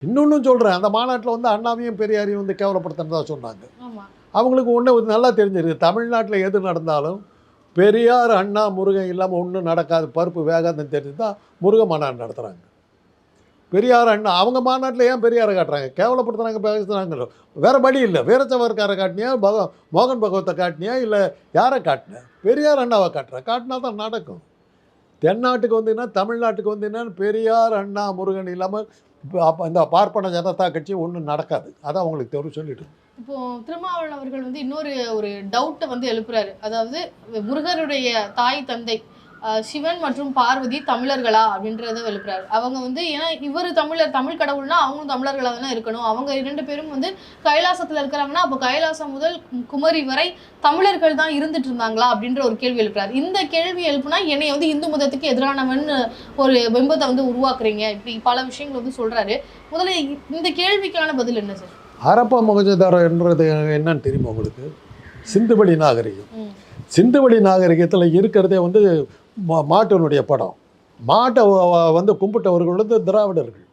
இன்னொன்னும் சொல்கிறேன், அந்த மாநாட்டில் வந்து அண்ணாவையும் பெரியாரையும் வந்து கேவலப்படுத்துறதா சொன்னாங்க. ஆமா. அவங்களுக்கு ஒன்று நல்லா தெரிஞ்சிருக்கு, தமிழ்நாட்டில் எது நடந்தாலும் பெரியார், அண்ணா, முருகன் இல்லாமல் ஒன்றும் நடக்காது, பருப்பு வேகாதுன்னு தெரிஞ்சு தான் முருக மாநாடு நடத்துகிறாங்க. பெரியார், அண்ணா அவங்க மாநாட்டில் ஏன் பெரியாரை காட்டுறாங்க? கேவலப்படுத்துகிறாங்க, பேசுகிறாங்களோ. வேறு வழி இல்லை. வீரச்சவர்காரை காட்டினியா, மோகன் பகவத்தை காட்டினியா, இல்லை யாரை காட்டினேன்? பெரியார், அண்ணாவை காட்டுறேன். காட்டினா தான் நடக்கும். தென்னாட்டுக்கு வந்தீங்கன்னா, தமிழ்நாட்டுக்கு வந்தீங்கன்னா பெரியார், அண்ணா, முருகன் இல்லாமல் அப்போ இந்த பார்ப்பன ஜனதா கட்சி ஒன்றும் நடக்காது. அதான் அவங்களுக்கு தெரியும் சொல்லிட்டு. இப்போ திருமாவளவன் அவர்கள் வந்து இன்னொரு ஒரு டவுட்டை வந்து எழுப்புறாரு. அதாவது முருகருடைய தாய் தந்தை சிவன் மற்றும் பார்வதி தமிழர்களா அப்படின்றத எழுப்புறாரு. அவங்க வந்து ஏன்னா இவர் தமிழர், தமிழ் கடவுள்னா அவங்களும் தமிழர்களாக தானே இருக்கணும். அவங்க 2 பேரும் வந்து கைலாசத்தில் இருக்கிறாங்கன்னா அப்போ கைலாசம் முதல் குமரி வரை தமிழர்கள் தான் இருந்துட்டு இருந்தாங்களா அப்படின்ற ஒரு கேள்வி எழுப்புறாரு. இந்த கேள்வி எழுப்புனா என்னை வந்து இந்து மதத்துக்கு எதிரானவன் ஒரு பிம்பத்தை வந்து உருவாக்குறீங்க, இப்படி பல விஷயங்கள் வந்து சொல்றாரு. முதல்ல இந்த கேள்விக்கான பதில் என்ன சார்? ஹரப்பா மொஹஞ்சதாரோ என்றது என்னன்னு தெரியுமா உங்களுக்கு? சிந்துவெளி நாகரிகம். சிந்துவெளி நாகரிகத்தில் இருக்கிறதே வந்து மாட்டினுடைய படம். மாட்டை வந்து கும்பிட்டவர்கள் வந்து திராவிடர்கள்.